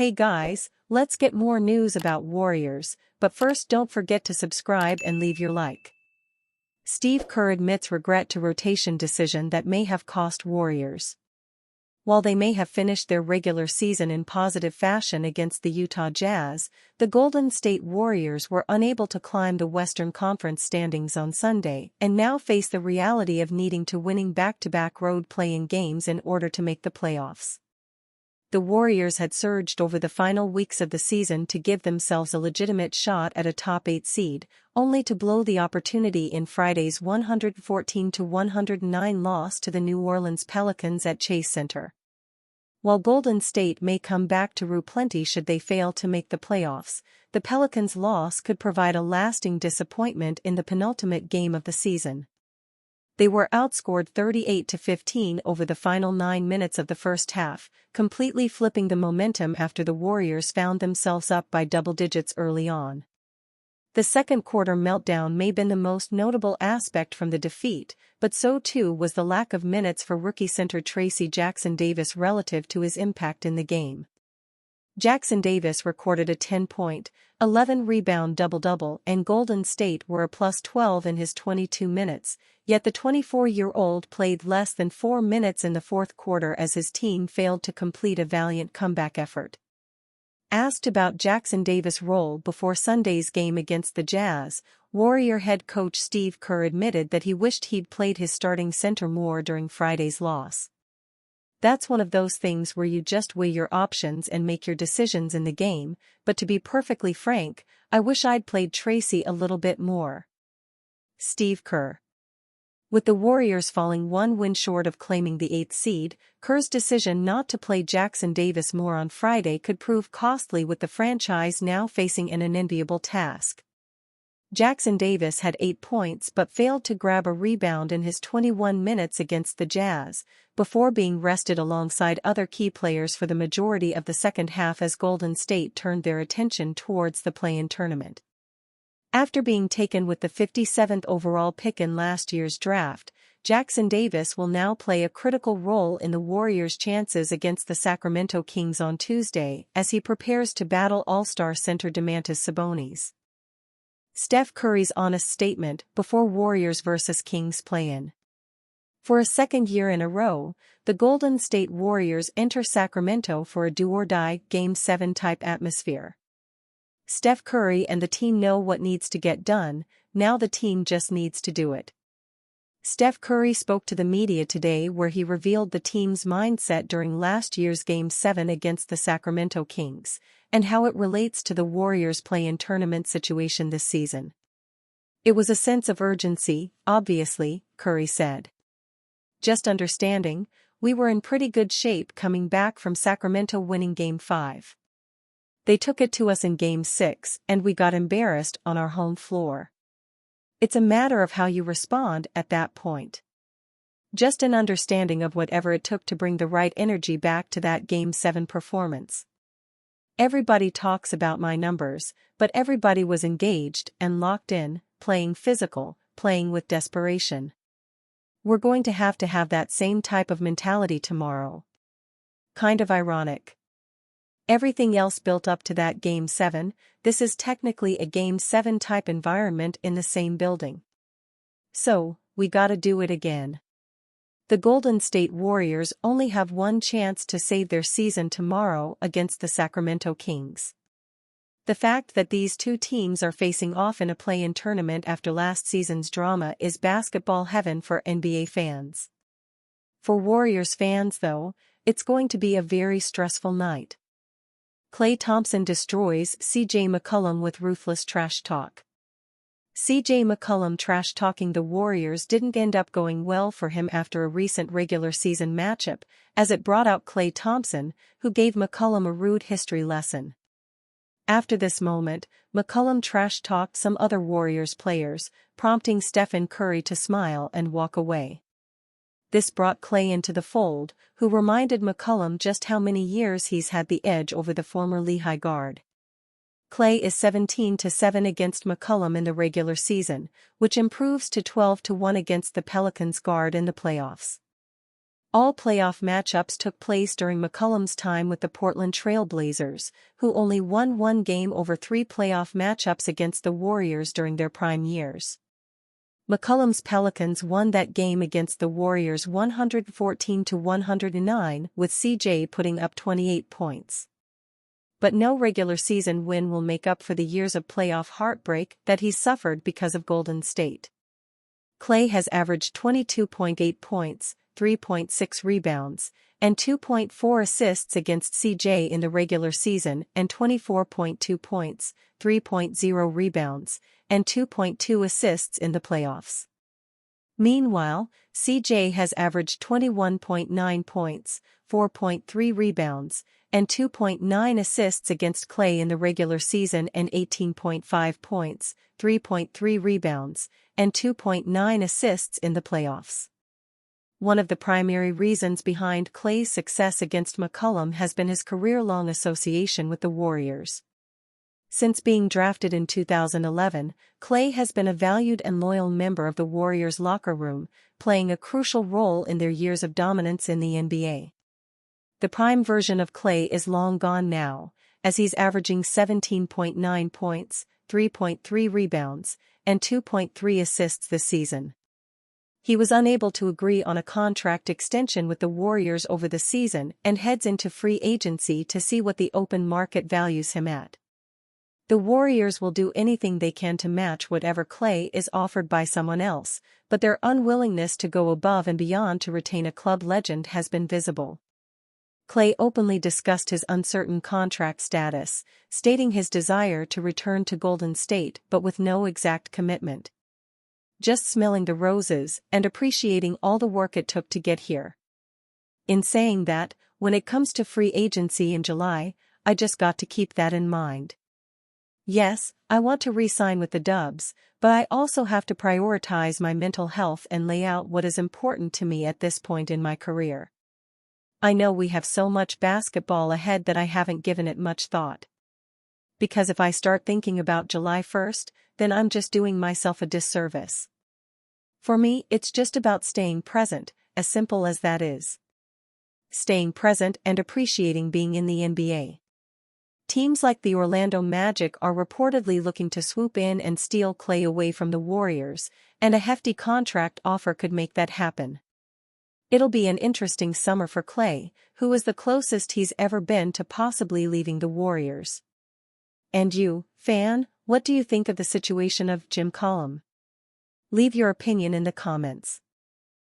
Hey guys, let's get more news about Warriors, but first don't forget to subscribe and leave your like. Steve Kerr admits regret to rotation decision that may have cost Warriors. While they may have finished their regular season in positive fashion against the Utah Jazz, the Golden State Warriors were unable to climb the Western Conference standings on Sunday and now face the reality of needing to winning back-to-back road play-in games in order to make the playoffs. The Warriors had surged over the final weeks of the season to give themselves a legitimate shot at a top 8 seed, only to blow the opportunity in Friday's 114-109 loss to the New Orleans Pelicans at Chase Center. While Golden State may come back to rue plenty should they fail to make the playoffs, the Pelicans' loss could provide a lasting disappointment in the penultimate game of the season. They were outscored 38-15 over the final 9 minutes of the first half, completely flipping the momentum after the Warriors found themselves up by double digits early on. The second quarter meltdown may have been the most notable aspect from the defeat, but so too was the lack of minutes for rookie center Tracy Jackson-Davis relative to his impact in the game. Jackson-Davis recorded a 10-point, 11-rebound double-double and Golden State were a plus 12 in his 22 minutes, yet the 24-year-old played less than 4 minutes in the fourth quarter as his team failed to complete a valiant comeback effort. Asked about Jackson-Davis' role before Sunday's game against the Jazz, Warrior head coach Steve Kerr admitted that he wished he'd played his starting center more during Friday's loss. That's one of those things where you just weigh your options and make your decisions in the game, but to be perfectly frank, I wish I'd played Tracy a little bit more. Steve Kerr. With the Warriors falling one win short of claiming the 8th seed, Kerr's decision not to play Jackson-Davis more on Friday could prove costly with the franchise now facing an unenviable task. Jackson-Davis had 8 points but failed to grab a rebound in his 21 minutes against the Jazz, before being rested alongside other key players for the majority of the second half as Golden State turned their attention towards the play-in tournament. After being taken with the 57th overall pick in last year's draft, Jackson-Davis will now play a critical role in the Warriors' chances against the Sacramento Kings on Tuesday as he prepares to battle All-Star center Domantas Sabonis. Steph Curry's honest statement before Warriors vs. Kings play-in. For a second year in a row, the Golden State Warriors enter Sacramento for a do-or-die Game 7 type atmosphere. Steph Curry and the team know what needs to get done, now the team just needs to do it. Steph Curry spoke to the media today where he revealed the team's mindset during last year's Game 7 against the Sacramento Kings, and how it relates to the Warriors' play-in tournament situation this season. It was a sense of urgency, obviously, Curry said. Just understanding, we were in pretty good shape coming back from Sacramento winning Game 5. They took it to us in Game 6 and we got embarrassed on our home floor. It's a matter of how you respond at that point. Just an understanding of whatever it took to bring the right energy back to that Game 7 performance. Everybody talks about my numbers, but everybody was engaged and locked in, playing physical, playing with desperation. We're going to have that same type of mentality tomorrow. Kind of ironic. Everything else built up to that Game 7, this is technically a Game 7 type environment in the same building. So, we gotta do it again. The Golden State Warriors only have one chance to save their season tomorrow against the Sacramento Kings. The fact that these two teams are facing off in a play-in tournament after last season's drama is basketball heaven for NBA fans. For Warriors fans though, it's going to be a very stressful night. Klay Thompson destroys C.J. McCollum with ruthless trash talk. C.J. McCollum trash-talking the Warriors didn't end up going well for him after a recent regular season matchup, as it brought out Klay Thompson, who gave McCollum a rude history lesson. After this moment, McCollum trash-talked some other Warriors players, prompting Stephen Curry to smile and walk away. This brought Klay into the fold, who reminded McCollum just how many years he's had the edge over the former Lehigh guard. Klay is 17-7 against McCollum in the regular season, which improves to 12-1 against the Pelicans guard in the playoffs. All playoff matchups took place during McCollum's time with the Portland Trail Blazers, who only won one game over 3 playoff matchups against the Warriors during their prime years. McCollum's Pelicans won that game against the Warriors 114-109, with CJ putting up 28 points. But no regular season win will make up for the years of playoff heartbreak that he's suffered because of Golden State. Klay has averaged 22.8 points, 3.6 rebounds, and 2.4 assists against CJ in the regular season and 24.2 points, 3.0 rebounds, and 2.2 assists in the playoffs. Meanwhile, CJ has averaged 21.9 points, 4.3 rebounds, and 2.9 assists against Klay in the regular season and 18.5 points, 3.3 rebounds, and 2.9 assists in the playoffs. One of the primary reasons behind Klay's success against McCollum has been his career-long association with the Warriors. Since being drafted in 2011, Klay has been a valued and loyal member of the Warriors' locker room, playing a crucial role in their years of dominance in the NBA. The prime version of Klay is long gone now, as he's averaging 17.9 points, 3.3 rebounds, and 2.3 assists this season. He was unable to agree on a contract extension with the Warriors over the season and heads into free agency to see what the open market values him at. The Warriors will do anything they can to match whatever Klay is offered by someone else, but their unwillingness to go above and beyond to retain a club legend has been visible. Klay openly discussed his uncertain contract status, stating his desire to return to Golden State but with no exact commitment. Just smelling the roses and appreciating all the work it took to get here. In saying that, when it comes to free agency in July, I just got to keep that in mind. Yes, I want to re-sign with the Dubs, but I also have to prioritize my mental health and lay out what is important to me at this point in my career. I know we have so much basketball ahead that I haven't given it much thought. Because if I start thinking about July 1st, then I'm just doing myself a disservice. For me, it's just about staying present, as simple as that is. Staying present and appreciating being in the NBA. Teams like the Orlando Magic are reportedly looking to swoop in and steal Klay away from the Warriors, and a hefty contract offer could make that happen. It'll be an interesting summer for Klay, who is the closest he's ever been to possibly leaving the Warriors. And you, fan, what do you think of the situation of Mccollum? Leave your opinion in the comments.